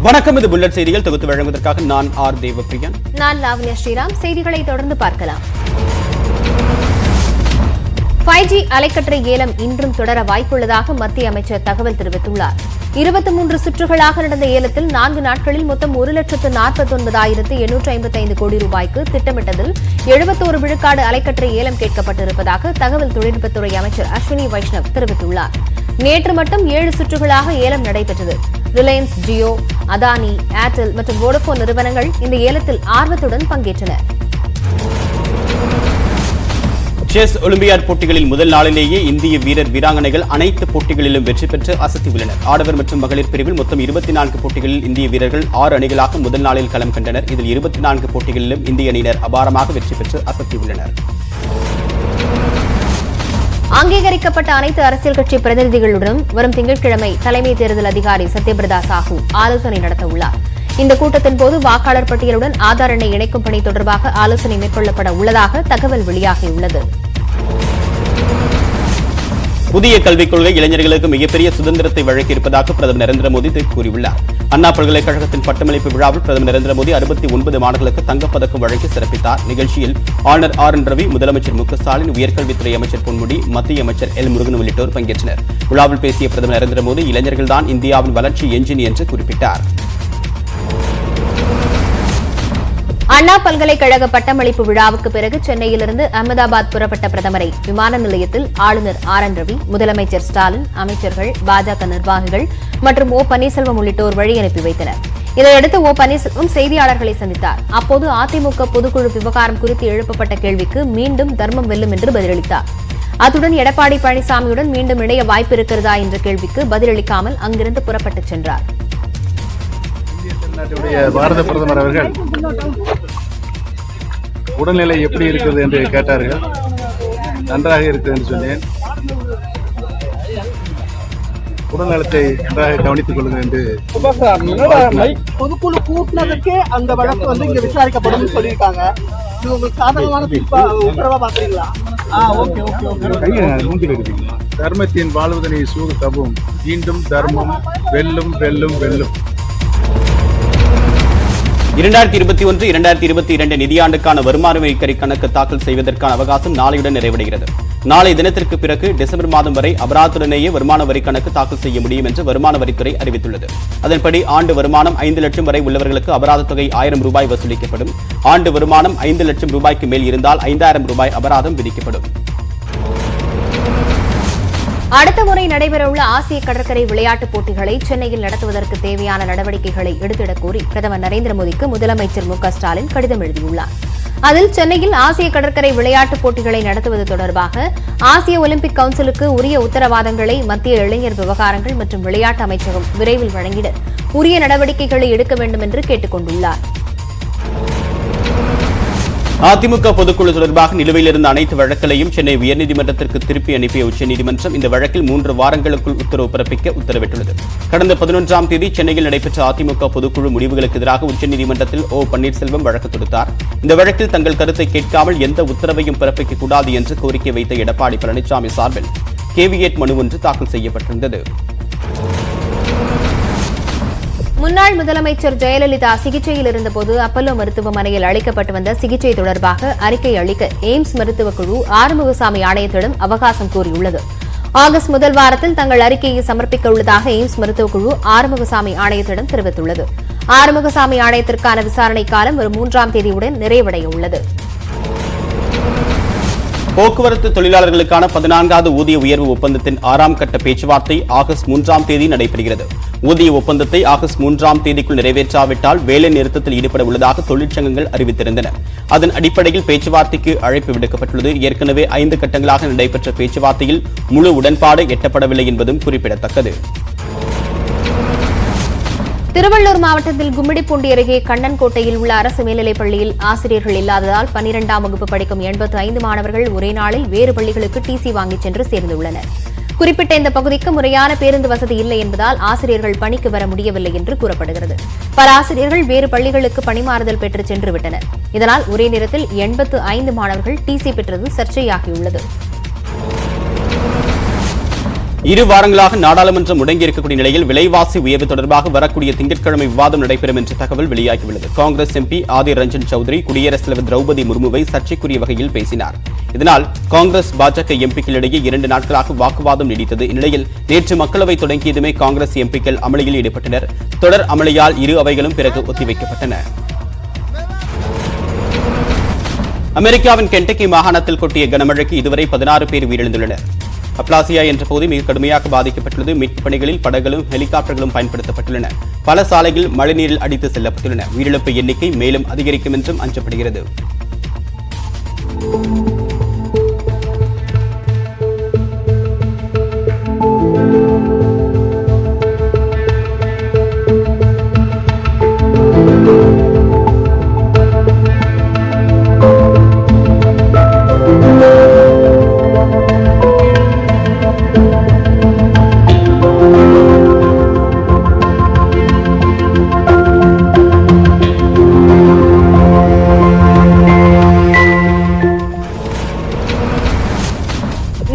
வணக்கம், இது புல்லட் செய்திகள். தொகுத்து வழங்குவதற்காக நான் ஆர் தேவப்பிரியன், நான் லாவண்யா ஸ்ரீராம். செய்திகளை தொடர்ந்து பார்க்கலாம். 5G அலைக்கற்றை ஏலம் இன்றும் தொடர வாய்ப்புள்ளதாக மத்திய அமைச்சர் தகவல் தெரிவித்துள்ளார். 23 சுற்றுகளாக நடந்த ஏலத்தில் 4 நாட்களில் மொத்தம் 1,49,855 கோடி ரூபாய்க்கு திட்டமிட்டதில் 71 விழுக்காடு அலைக்கற்றை ஏலம் கேட்கப்பட்டிருப்பதாக தகவல் தொழில்நுட்பத்துறை அமைச்சர் அஸ்வினி வைஷ்ணவ் தெரிவித்துள்ளார். நேற்று மட்டும் 7 சுற்றுகளாக ஏலம் நடைபெற்றது. ரிலையன்ஸ், ஜியோ, அதானி, ஏர்டெல் மற்றும் வோடபோன் நிறுவனங்கள் இந்த ஏலத்தில் ஆர்வத்துடன் பங்கேற்றனர். செஸ் ஒலிம்பியாட் போட்டிகளில் முதல் நாளிலேயே இந்திய வீரர் வீராங்கனைகள் அனைத்து போட்டிகளிலும் வெற்றி பெற்று அசத்தியுள்ளனர். ஆடவர் மற்றும் மகளிர் பிரிவில் மொத்தம் 24 போட்டிகளில் இந்திய வீரர்கள் 6 அணிகளாக முதல் நாளில் களம் கண்டனர். இதில் 24 போட்டிகளிலும் இந்திய அணியினர் அபாரமாக வெற்றி பெற்று அசத்தியுள்ளனர். அங்கீகரிக்கப்பட்ட அனைத்து அரசியல் கட்சி பிரதிநிதிகளுடன் வரும் திங்கட்கிழமை தலைமை தேர்தல் அதிகாரி சத்யபிரதா சாஹூ ஆலோசனை நடத்த உள்ளார். இந்த கூட்டத்தின் போது வாக்காளர் பட்டியலுடன் ஆதார் எண்ணை இணைக்கும் பணி தொடர்பாக ஆலோசனை மேற்கொள்ளப்பட உள்ளதாக தகவல் வெளியாகியுள்ளது. புதிய கல்விக் கொள்கை இளைஞர்களுக்கு மிகப்பெரிய சுதந்திரத்தை வழங்கியிருப்பதாக பிரதமர் நரேந்திர மோடி கூறியுள்ளார். அண்ணா பல்கலைக்கழகத்தின் பட்டமளிப்பு விழாவில் பிரதமர் நரேந்திர மோடி 69 மாணவர்களுக்கு தங்கப்பதக்கம் வழங்கி சிறப்பித்தார். நிகழ்ச்சியில் ஆளுநர் RN ரவி, முதலமைச்சர் மு க ஸ்டாலின், உயர்கல்வித்துறை அமைச்சர் பொன்முடி, மத்திய அமைச்சர் எல் முருகன் உள்ளிட்டோர் பங்கேற்றனர். விழாவில் பேசிய பிரதமர் நரேந்திர மோடி இளைஞர்கள்தான் இந்தியாவின் வளர்ச்சி எஞ்சின் என்று குறிப்பிட்டார். அண்ணா பல்கலைக்கழக பட்டமளிப்பு விழாவுக்கு பிறகு சென்னையிலிருந்து அகமதாபாத் புறப்பட்ட பிரதமரை விமான நிலையத்தில் ஆளுநர் RN ரவி, முதலமைச்சர் ஸ்டாலின், அமைச்சர்கள், பாஜக நிர்வாகிகள் மற்றும் பன்னீர்செல்வம் உள்ளிட்டோர் வழி அனுப்பி வைத்தனர். இதையடுத்து பன்னீர்செல்வம் செய்தியாளர்களை சந்தித்தார். அப்போது அதிமுக பொதுக்குழு விவகாரம் குறித்து எழுப்பப்பட்ட கேள்விக்கு மீண்டும் தர்மம் வெல்லும் என்று பதிலளித்தார். அத்துடன் எடப்பாடி பழனிசாமியுடன் மீண்டும் இணைய வாய்ப்பு இருக்கிறதா என்ற கேள்விக்கு பதிலளிக்காமல் அங்கிருந்து புறப்பட்டுச் சென்றார். பாரத பிரதமர் அவர்கள் உடல்நிலை எப்படி இருக்கிறது என்று கேட்டார்கள். நன்றாக இருக்கிறது என்று சொன்னேன். உடல்நலத்தை நன்றாக கவனித்துக் கொள்ளுங்கள் என்று பொதுக்குழு கூட்டினதுக்கு அந்த வழக்கு இங்க விசாரிக்கப்படும் சொல்லியிருக்காங்க. இது உங்களுக்கு சாதகமான உத்தரவா பாக்குறீங்களா? தர்மத்தின் வாழ்வதனை சூது தவும், மீண்டும் தர்மம் வெல்லும் வெல்லும் வெல்லும். 2021-2022 நிதியாண்டுக்கான வருமான வரி கணக்கு தாக்கல் செய்வதற்கான அவகாசம் நாளையுடன் நிறைவடைகிறது. நாளை தினத்திற்கு பிறகு டிசம்பர் மாதம் வரை அபராதத்துடனேயே வருமான வரி கணக்கு தாக்கல் செய்ய முடியும் என்று வருமான வரித்துறை அறிவித்துள்ளது. அதன்படி ஆண்டு வருமானம் 5 லட்சம் வரை உள்ளவர்களுக்கு அபராத தொகை 1000 ரூபாய் வசூலிக்கப்படும். ஆண்டு வருமானம் 5 லட்சம் ரூபாய்க்கு மேல் இருந்தால் 5000 ரூபாய் அபராதம் விதிக்கப்படும். அடுத்த முறை நடைபெறவுள்ள ஆசிய கடற்கரை விளையாட்டுப் போட்டிகளை சென்னையில் நடத்துவதற்கு தேவையான நடவடிக்கைகளை எடுத்திடக் கோரி பிரதமர் நரேந்திர மோடிக்கு முதலமைச்சர் மு க ஸ்டாலின் கடிதம் எழுதியுள்ளார். அதில் சென்னையில் ஆசிய கடற்கரை விளையாட்டுப் போட்டிகளை நடத்துவது தொடர்பாக ஆசிய ஒலிம்பிக் கவுன்சிலுக்கு உரிய உத்தரவாதங்களை மத்திய இளைஞர் விவகாரங்கள் மற்றும் விளையாட்டு அமைச்சகம் விரைவில் வழங்கிட உரிய நடவடிக்கைகளை எடுக்க வேண்டும் என்று கேட்டுக் கொண்டுள்ளார். அதிமுக பொதுக்குழு தொடர்பாக நிலுவையில் இருந்த அனைத்து வழக்குகளையும் சென்னை உயர்நீதிமன்றத்திற்கு திருப்பி அனுப்பிய உச்சநீதிமன்றம் இந்த வழக்கில் 3 வாரங்களுக்குள் உத்தரவு பிறப்பிக்க உத்தரவிட்டுள்ளது. கடந்த 11ஆம் தேதி சென்னையில் நடைபெற்ற அதிமுக பொதுக்குழு முடிவுகளுக்கு எதிராக உச்சநீதிமன்றத்தில் பன்னீர்செல்வம் வழக்கு தொடுத்தார். இந்த வழக்கில் தங்கள் கருத்தை கேட்காமல் எந்த உத்தரவையும் பிறப்பிக்க கூடாது என்று கோரிக்கை வைத்த எடப்பாடி பழனிசாமி சார்பில் கேவியேட் மனு ஒன்று தாக்கல் செய்யப்பட்டிருந்தது. முன்னாள் முதலமைச்சர் ஜெயலலிதா சிகிச்சையில் இருந்தபோது அப்பல்லோ மருத்துவமனையில் அளிக்கப்பட்டு வந்த சிகிச்சை தொடர்பாக அறிக்கை அளிக்க எய்ம்ஸ் மருத்துவக் குழு ஆறுமுகசாமி ஆணையத்திடம் அவகாசம் கோரியுள்ளது. ஆகஸ்ட் முதல் வாரத்தில் தங்கள் அறிக்கையை சமர்ப்பிக்க உள்ளதாக எய்ம்ஸ் மருத்துவக் குழு ஆறுமுகசாமி ஆணையத்திடம் தெரிவித்துள்ளது. ஆறுமுகசாமி ஆணையத்திற்கான விசாரணை காலம் வரும் 3ஆம் தேதியுடன் நிறைவடைய உள்ளது. போக்குவரத்து தொழிலாளர்களுக்கான 14வது ஊதிய உயர்வு ஒப்பந்தத்தின் 6ஆம் கட்ட பேச்சுவார்த்தை ஆகஸ்ட் 3ஆம் தேதி நடைபெறுகிறது. ஊதிய ஒப்பந்தத்தை ஆகஸ்ட் 3ஆம் தேதிக்குள் நிறைவேற்றாவிட்டால் வேலை நிறுத்தத்தில் ஈடுபட உள்ளதாக தொழிற்சங்கங்கள் அறிவித்திருந்தன. அதன் அடிப்படையில் பேச்சுவார்த்தைக்கு அழைப்பு விடுக்கப்பட்டுள்ளது. ஏற்கனவே 5 கட்டங்களாக நடைபெற்ற பேச்சுவார்த்தையில் முழு உடன்பாடு எட்டப்படவில்லை என்பதும் குறிப்பிடத்தக்கது. திருவள்ளூர் மாவட்டத்தில் கும்மிடிப்பூண்டி அருகே கண்ணன்கோட்டையில் உள்ள அரசு மேல்நிலைப் பள்ளியில் ஆசிரியர்கள் இல்லாததால் 12ஆம் வகுப்பு படிக்கும் 85 மாணவர்கள் ஒரே நாளில் வேறு பள்ளிகளுக்கு டிசி வாங்கிச் சென்று சேர்ந்துள்ளனர். குறிப்பிட்ட இந்த பகுதிக்கு முறையான பேருந்து வசதி இல்லை என்பதால் ஆசிரியர்கள் பணிக்கு வர முடியவில்லை என்று கூறப்படுகிறது. பல ஆசிரியர்கள் வேறு பள்ளிகளுக்கு பணிமாறுதல் பெற்று சென்று விட்டனர். இதனால் ஒரே நேரத்தில் 85 மாணவர்கள் டிசி பெற்றது சர்ச்சையாகியுள்ளது. இரு வாரங்களாக நாடாளுமன்றம் முடங்கியிருக்கக்கூடிய நிலையில் விலைவாசி உயர்வு தொடர்பாக வரக்கூடிய திங்கட்கிழமை விவாதம் நடைபெறும் என்ற தகவல் வெளியாகியுள்ளது. காங்கிரஸ் எம்பி ஆதிர் ரஞ்சன் சௌத்ரி குடியரசுத் தலைவர் திரௌபதி முர்முவை சர்ச்சைக்குரிய வகையில் பேசினார். இதனால் காங்கிரஸ் பாஜக எம்பிக்களிடையே 2 நாட்களாக வாக்குவாதம் நீடித்தது. இந்நிலையில் நேற்று மக்களவை தொடங்கியதுமே காங்கிரஸ் எம்பிக்கள் அமளியில் ஈடுபட்டனர். தொடர் அமளியால் இரு அவைகளும் பிறகு ஒத்திவைக்கப்பட்டன. அமெரிக்காவின் கென்டக்கி மாகாணத்தில் கொட்டிய கனமழைக்கு இதுவரை 16 பேர் உயிரிழந்துள்ளனர். அப்லாசியா என்ற பகுதி மிக கடுமையாக பாதிக்கப்பட்டுள்ளது. மீட்புப் பணிகளில் படகுகளும் ஹெலிகாப்டர்களும் பயன்படுத்தப்பட்டுள்ளன. பல சாலைகள் மழைநீரில் அடித்து செல்லப்பட்டுள்ளன. உயிரிழப்பு எண்ணிக்கை மேலும் அதிகரிக்கும் என்றும் அஞ்சப்படுகிறது.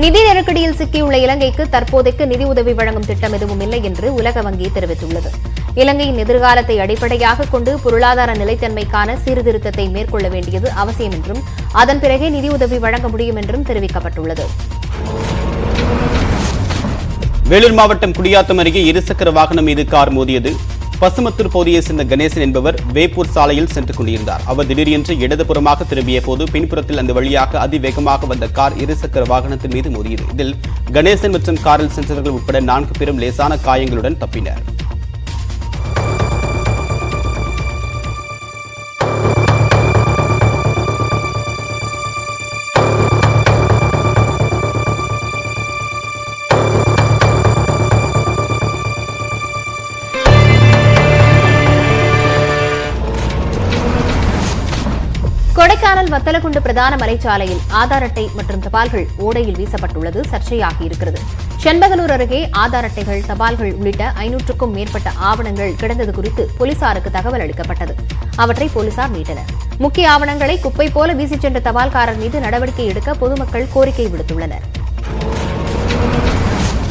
நிதி நெருக்கடியில் சிக்கியுள்ள இலங்கைக்கு தற்போதைக்கு நிதி உதவி வழங்கும் திட்டம் எதுவும் இல்லை என்று உலக வங்கி தெரிவித்துள்ளது. இலங்கையின் எதிர்காலத்தை அடிப்படையாக கொண்டு பொருளாதார நிலைத்தன்மைக்கான சீர்திருத்தத்தை மேற்கொள்ள வேண்டியது அவசியம் என்றும் அதன் பிறகே நிதியுதவி வழங்க முடியும் என்றும் தெரிவிக்கப்பட்டுள்ளது. வேலூர் மாவட்டம் குடியாத்தம் அருகே இருசக்கர வாகனம் மீது கார் மோதியது. பசுமத்தூர் பகுதியைச் சேர்ந்த கணேசன் என்பவர் வேப்பூர் சாலையில் சென்று கொண்டிருந்தார். அவர் திடீரென்று இடதுபுறமாக திரும்பிய போது பின்புறத்தில் அந்த வழியாக அதிவேகமாக வந்த கார் இருசக்கர வாகனத்தின் மீது மோதியது. இதில் கணேசன் மற்றும் காரில் சென்றவர்கள் உட்பட 4 பேரும் லேசான காயங்களுடன் தப்பினர். கொடைக்கானல் வத்தலகுண்டு பிரதான மலைச்சாலையில் ஆதார் அட்டை மற்றும் தபால்கள் ஓடையில் வீசப்பட்டுள்ளது சர்ச்சையாகி இருக்கிறது. செண்பகனூர் அருகே ஆதார் அட்டைகள், தபால்கள் உள்ளிட்ட 500க்கும் மேற்பட்ட ஆவணங்கள் கிடந்தது குறித்து போலீசாருக்கு தகவல் அளிக்கப்பட்டது. அவற்றை போலீசார் மீட்டனர். முக்கிய ஆவணங்களை குப்பை போல வீசிச் சென்ற தபால்காரர் மீது நடவடிக்கை எடுக்க பொதுமக்கள் கோரிக்கை விடுத்துள்ளனர்.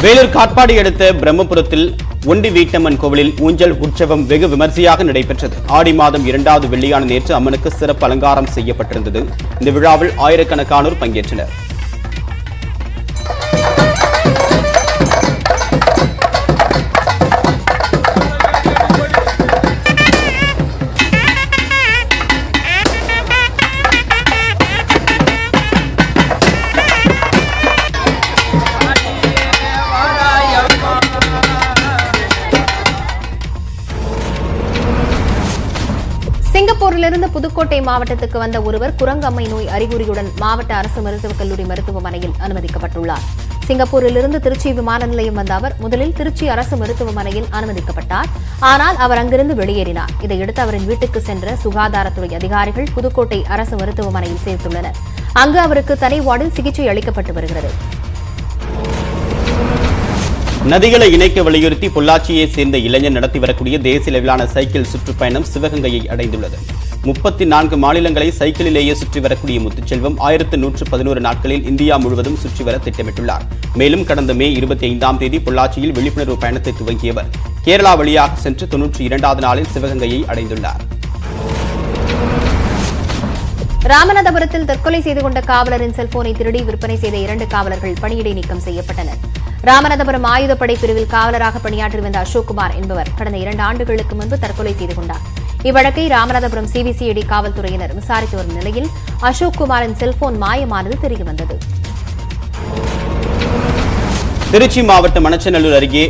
வேலூர் காட்பாடி அடுத்த பிரம்மபுரத்தில் ஒண்டி வீட்டம்மன் கோவிலில் ஊஞ்சல் உற்சவம் வெகு விமர்சையாக நடைபெற்றது. ஆடி மாதம் 2வது வெள்ளியான நேற்று அம்மனுக்கு சிறப்பு அலங்காரம் செய்யப்பட்டிருந்தது. இந்த விழாவில் ஆயிரக்கணக்கானோர் பங்கேற்றனர். சிங்கப்பூரிலிருந்து புதுக்கோட்டை மாவட்டத்துக்கு வந்த ஒருவர் குரங்கம்மை நோய் அறிகுறியுடன் மாவட்ட அரசு மருத்துவக் கல்லூரி மருத்துவமனையில் அனுமதிக்கப்பட்டுள்ளார். சிங்கப்பூரிலிருந்து திருச்சி விமான நிலையம் வந்த அவர் முதலில் திருச்சி அரசு மருத்துவமனையில் அனுமதிக்கப்பட்டார். ஆனால் அவர் அங்கிருந்து வெளியேறினார். இதையடுத்து அவரின் வீட்டுக்கு சென்ற சுகாதாரத்துறை அதிகாரிகள் புதுக்கோட்டை அரசு மருத்துவமனையில் சேர்த்துள்ளனர். அங்கு அவருக்கு தனி வார்டில் சிகிச்சை அளிக்கப்பட்டு வருகிறது. நதிகளை இணைக்க வலியுறுத்தி பொள்ளாச்சியை சேர்ந்த இளைஞர் நடத்தி வரக்கூடிய தேசிய அளவிலான சைக்கிள் சுற்றுப்பயணம் சிவகங்கையை அடைந்துள்ளது. 34 மாநிலங்களை சைக்கிளிலேயே சுற்றி வரக்கூடிய முத்துச்செல்வம் 1111 நாட்களில் இந்தியா முழுவதும் சுற்றி வர திட்டமிட்டுள்ளார். மேலும் கடந்த மே 25ஆம் தேதி பொள்ளாச்சியில் விழிப்புணர்வு பயணத்தை துவங்கியவர் கேரளா வழியாக சென்று 92வது நாளில் சிவகங்கையை அடைந்துள்ளார். ராமநாதபுரத்தில் தற்கொலை செய்து கொண்ட காவலரின் செல்போனை திருடி விற்பனை செய்த 2 காவலர்கள் பணியிடை நீக்கம் செய்யப்பட்டனர். ராமநாதபுரம் ஆயுதப்படை பிரிவில் காவலராக பணியாற்றி வந்த அசோக்குமார் என்பவர் கடந்த 2 ஆண்டுகளுக்கு முன்பு தற்கொலை செய்து கொண்டார். இவ்வழக்கை ராமநாதபுரம் சிபிசிஐடி காவல்துறையினர் விசாரித்து வரும் நிலையில் அசோக்குமாரின் செல்போன் மாயமானது தெரியவந்தது. திருச்சி மாவட்டம் மணச்சநல்லூர் அருகே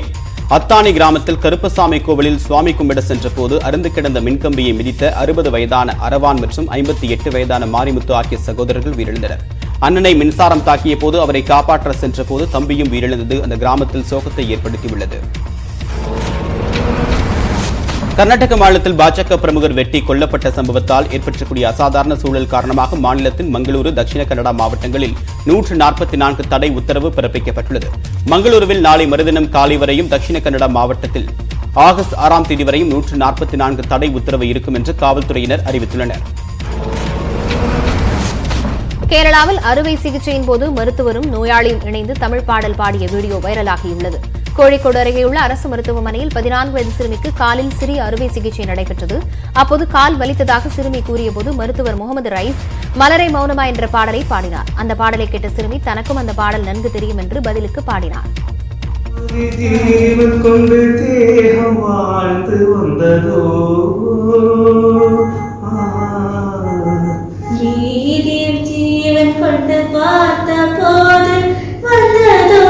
அத்தானி கிராமத்தில் கருப்பசாமி கோவிலில் சுவாமி கும்பிட சென்ற போது அருந்து கிடந்த மின்கம்பியை மிதித்த 60 வயதான அரவான் மற்றும் 58 வயதான மாரிமுத்து ஆகிய சகோதரர்கள் உயிரிழந்தனர். அண்ணனை மின்சாரம் தாக்கிய போது அவரை காப்பாற்ற சென்ற போது தம்பியும் உயிரிழந்தது அந்த கிராமத்தில் சோகத்தை ஏற்படுத்தியுள்ளது. கர்நாடக மாநிலத்தில் பாஜக பிரமுகர் வெட்டி கொல்லப்பட்ட சம்பவத்தால் ஏற்பட்டக்கூடிய அசாதாரண சூழல் காரணமாக மாநிலத்தின் மங்களூரு, தட்சிண கன்னடா மாவட்டங்களில் 144 தடை உத்தரவு பிறப்பிக்கப்பட்டுள்ளது. மங்களூருவில் நாளை மறுதினம் காலை வரையும், தட்சிண கன்னடா மாவட்டத்தில் ஆகஸ்ட் 6ஆம் தேதி வரையும் 144 தடை உத்தரவு இருக்கும் என்று காவல்துறையினர் அறிவித்துள்ளனர். கேரளாவில் அறுவை சிகிச்சையின் போது மருத்துவரும் நோயாளியும் இணைந்து தமிழ் பாடல் பாடிய வீடியோ வைரலாகியுள்ளது. கோழிக்கோடு அருகேயுள்ள அரசு மருத்துவமனையில் 14 வயது சிறுமிக்கு காலில் சிறிய அறுவை சிகிச்சை நடைபெற்றது. அப்போது கால் வலித்ததாக சிறுமி கூறியபோது மருத்துவர் முகமது ரைஸ் மலரை மௌனமா என்ற பாடலை பாடினார். அந்த பாடலை கேட்ட சிறுமி தனக்கும் அந்த பாடல் நன்கு தெரியும் என்று பதிலுக்கு பாடினார். ஜீவன் கொண்டு தேகம் வாழ்ந்து வந்ததோ ஜீவன் கொண்டு பார்த்த போது வந்ததோ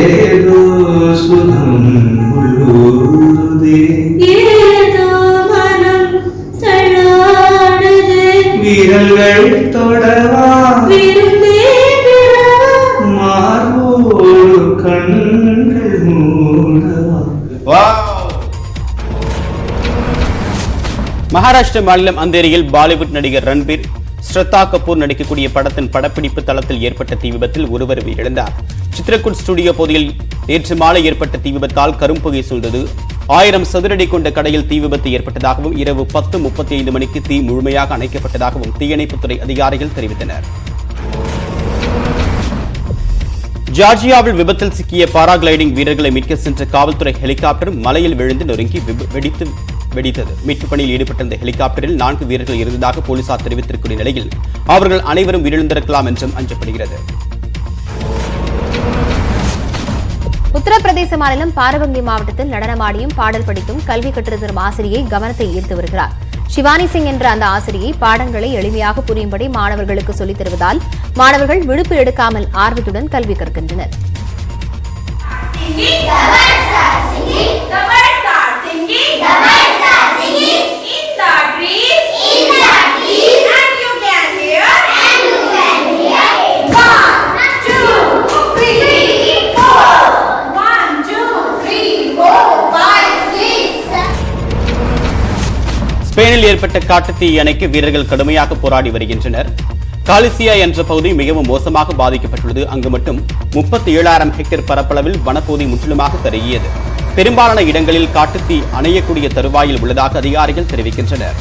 ஏதோ சுகம் உள்ளூருதே ஏதோ மனம் தள்ளாடுது விரல்கள் தொடவா விருந்தே மார்போடு கண்கள் மூடவா. மகாராஷ்டிர மாநிலம் அந்தேரியில் பாலிவுட் நடிகர் ரன்பீர் ஸ்ரத்தா கபூர் நடிக்கக்கூடிய படத்தின் படப்பிடிப்பு தளத்தில் ஏற்பட்ட தீ விபத்தில் ஒருவர் உயிரிழந்தார். சித்ரகுட் ஸ்டுடியோ பகுதியில் நேற்று மாலை ஏற்பட்ட தீ விபத்தால் கரும்புகை சூழ்ந்தது. 1000 சதுரடி கொண்ட கடையில் தீ விபத்து ஏற்பட்டதாகவும் இரவு 10:35 மணிக்கு தீ முழுமையாக அணைக்கப்பட்டதாகவும் தீயணைப்புத்துறை அதிகாரிகள் தெரிவித்தனர். ஜார்ஜியாவில் விபத்தில் சிக்கிய பாராகிளைடிங் வீரர்களை மீட்க சென்ற காவல்துறை ஹெலிகாப்டர் மலையில் விழுந்து நொறுங்கி வெடித்தது. மீட்புப் பணியில் ஈடுபட்டிருந்த ஹெலிகாப்டரில் 4 வீரர்கள் இருந்ததாக போலீசார் தெரிவித்திருக்கிற நிலையில் அவர்கள் அனைவரும் உயிரிழந்திருக்கலாம் என்றும் அஞ்சப்படுகிறது. உத்தரப்பிரதேச மாநிலம் பாரபங்கி மாவட்டத்தில் நடனமாடியும் பாடல் படித்தும் கல்வி கற்றுத்தரும் ஆசிரியை கவனத்தை ஈர்த்து வருகிறார். சிவானி சிங் என்ற அந்த ஆசிரியை பாடங்களை எளிமையாக புரியும்படி மாணவர்களுக்கு சொல்லித் தருவதால் மாணவர்கள் விடுப்பு எடுக்காமல் ஆர்வத்துடன் கல்வி கற்கின்றனர். ஸ்பெயினில் ஏற்பட்ட காட்டுத்தீயை அணைக்க வீரர்கள் கடுமையாக போராடி வருகின்றனர். காலிசியா என்ற பகுதி மிகவும் மோசமாக பாதிக்கப்பட்டுள்ளது. அங்கு மட்டும் 37,000 ஹெக்டேர் பரப்பளவில் வனப்பகுதி முற்றிலுமாக கருகியது. பெரும்பாலான இடங்களில் காட்டுத்தீ அணையக்கூடிய தருவாயில் உள்ளதாக அதிகாரிகள் தெரிவிக்கின்றனர்.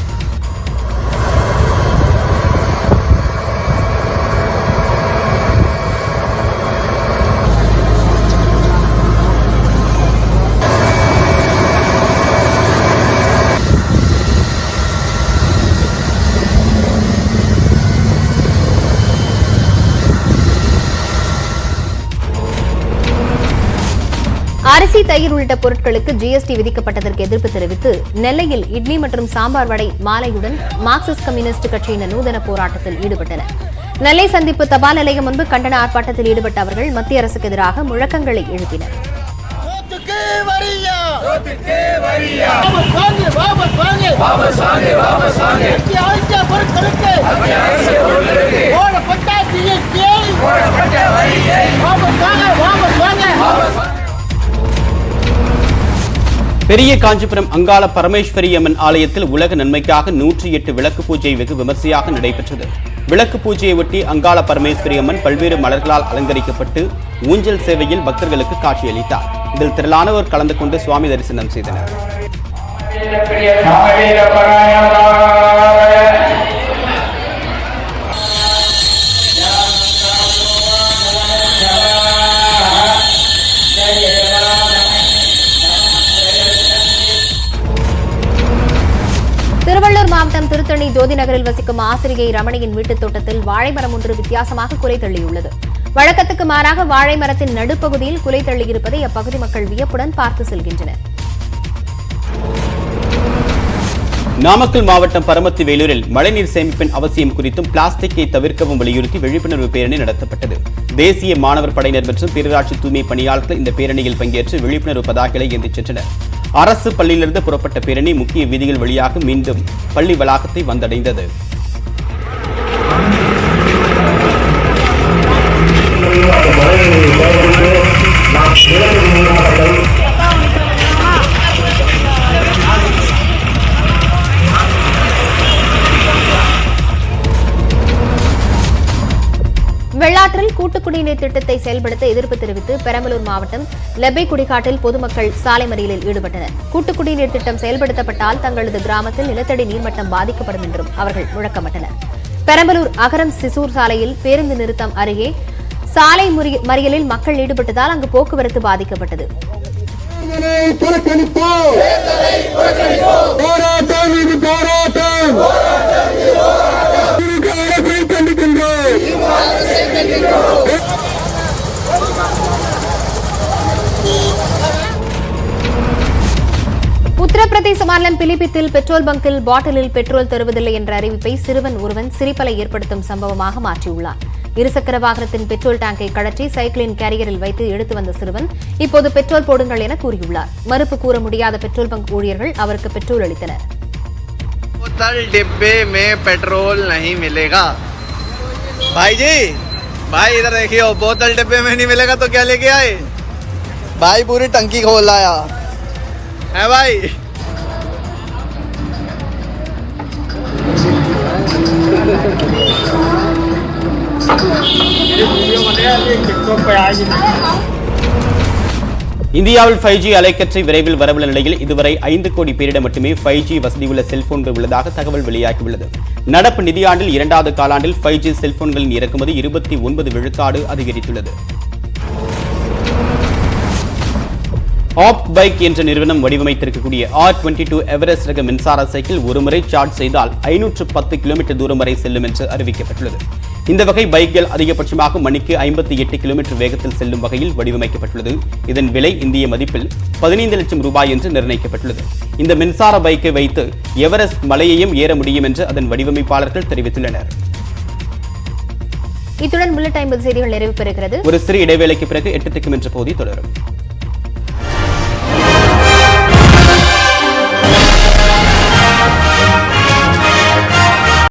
அரிசி, தயிர் உள்ளிட்ட பொருட்களுக்கு ஜிஎஸ்டி விதிக்கப்பட்டதற்கு எதிர்ப்பு தெரிவித்து நெல்லையில் இட்லி மற்றும் சாம்பார் வடை மாலையுடன் மார்க்சிஸ்ட் கம்யூனிஸ்ட் கட்சியினர் நூதன போராட்டத்தில் ஈடுபட்டனர். நெல்லை சந்திப்பு தபால் நிலையம் முன்பு கண்டன ஆர்ப்பாட்டத்தில் ஈடுபட்ட அவர்கள் மத்திய அரசுக்கு எதிராக முழக்கங்களை எழுப்பினர். பெரிய காஞ்சிபுரம் அங்காள பரமேஸ்வரி அம்மன் ஆலயத்தில் உலக நன்மைக்காக 108 விளக்கு பூஜை வெகு விமர்சையாக நடைபெற்றது. விளக்கு பூஜையை ஒட்டி அங்காள பரமேஸ்வரி அம்மன் பல்வேறு மலர்களால் அலங்கரிக்கப்பட்டு ஊஞ்சல் சேவையில் பக்தர்களுக்கு காட்சியளித்தார். இதில் திரளானோர் கலந்து கொண்டு சுவாமி தரிசனம் செய்தனர். திருவள்ளூர் மாவட்டம் திருத்தணி ஜோதி நகரில் வசிக்கும் ஆசிரியை ரமணியின் வீட்டுத் தோட்டத்தில் வாழை மரம் ஒன்று வித்தியாசமாக குலை தள்ளியுள்ளது. வழக்கத்துக்கு மாறாக வாழை மரத்தின் நடுப்பகுதியில் குலை தள்ளியிருப்பதை அப்பகுதி மக்கள் வியப்புடன் பார்த்து செல்கின்றனர். நாமக்கல் மாவட்டம் பரமத்தி வேலூரில் மழைநீர் சேமிப்பின் அவசியம் குறித்தும் பிளாஸ்டிக்கை தவிர்க்கவும் வலியுறுத்தி விழிப்புணர்வு பேரணி நடத்தப்பட்டது. தேசிய மாணவர் படையினர் மற்றும் பேரூராட்சி தூய்மை பணியாளர்கள் இந்த பேரணியில் பங்கேற்று விழிப்புணர்வு பதாகைகளை ஏந்திச் சென்றனர். அரசு பள்ளியிலிருந்து புறப்பட்ட பேரணி முக்கிய வீதிகள் வழியாக மீண்டும் பள்ளி வளாகத்தை வந்தடைந்தது. வெள்ளாற்றில் கூட்டுக்குடிநீர் திட்டத்தை செயல்படுத்த எதிர்ப்பு தெரிவித்து பெரம்பலூர் மாவட்டம் லெப்பை குடிகாட்டில் பொதுமக்கள் சாலை மறியலில் ஈடுபட்டனர். கூட்டுக்குடிநீர் திட்டம் செயல்படுத்தப்பட்டால் தங்களது கிராமத்தில் நிலத்தடி நீர்மட்டம் பாதிக்கப்படும் என்றும் அவர்கள் முழக்கமிட்டனர். பெரம்பலூர் அகரம் சிசூர் சாலையில் பேருந்து நிறுத்தம் அருகே சாலை மறியலில் மக்கள் ஈடுபட்டதால் அங்கு போக்குவரத்து பாதிக்கப்பட்டது. உத்தரப்பிரதேச மாநிலம் பிலிபித்தில் பெட்ரோல் பங்கில் பாட்டிலில் பெட்ரோல் தருவதில்லை என்ற அறிவிப்பை சிறுவன் ஒருவன் சிரிப்பலை ஏற்படுத்தும் சம்பவமாக மாற்றியுள்ளார். இருசக்கர வாகனத்தின் பெட்ரோல் டேங்கை கழற்றி சைக்கிளின் கேரியரில் வைத்து எடுத்து வந்த சிறுவன் இப்போது பெட்ரோல் போடுங்கள் என கூறியுள்ளார். மறுப்பு கூற முடியாத பெட்ரோல் பங்க் ஊழியர்கள் அவருக்கு பெட்ரோல் அளித்தனர். बोतल डिब्बे में पेट्रोल नहीं मिलेगा। भाई जी, भाई इधर देखियो, बोतल डिब्बे में नहीं मिलेगा तो क्या लेके आए? भाई पूरी टंकी खोल लाया है भाई। இந்தியாவில் 5G அலைக்கற்றை விரைவில் வரவுள்ள நிலையில் இதுவரை 5 கோடி பேரிடம் மட்டுமே 5G வசதியுள்ள செல்போன்கள் உள்ளதாக தகவல் வெளியாகியுள்ளது. நடப்பு நிதியாண்டில் 2வது காலாண்டில் 5G செல்போன்களின் இறக்குமதி 29 விழுக்காடு அதிகரித்துள்ளது. ஆப் பைக் என்ற நிறுவனம் வடிவமைத்திருக்கக்கூடிய R22 எவரெஸ்ட் ரக மின்சார சைக்கிள் ஒருமுறை சார்ஜ் செய்தால் 510 கிலோமீட்டர் தூரம் வரை செல்லும் என்று அறிவிக்கப்பட்டுள்ளது. இந்த வகை பைக்குகள் அதிகபட்சமாக மணிக்கு 58 கிலோமீட்டர் வேகத்தில் செல்லும் வகையில் வடிவமைக்கப்பட்டுள்ளது. இதன் விலை இந்திய மதிப்பில் 15 லட்சம் ரூபாய் என்று நிர்ணயிக்கப்பட்டுள்ளது. இந்த மின்சார பைக்கை வைத்து எவரெஸ்ட் மலையையும் ஏற முடியும் என்று அதன் வடிவமைப்பாளர்கள் தெரிவித்துள்ளனர். இத்துடன் புல்லட் 50 செய்திகள் நிறைவு பெறுகிறது. ஒரு சிறு இடைவேளைக்கு பிறகு 8 திக்கும் என்ற பகுதி தொடரும்.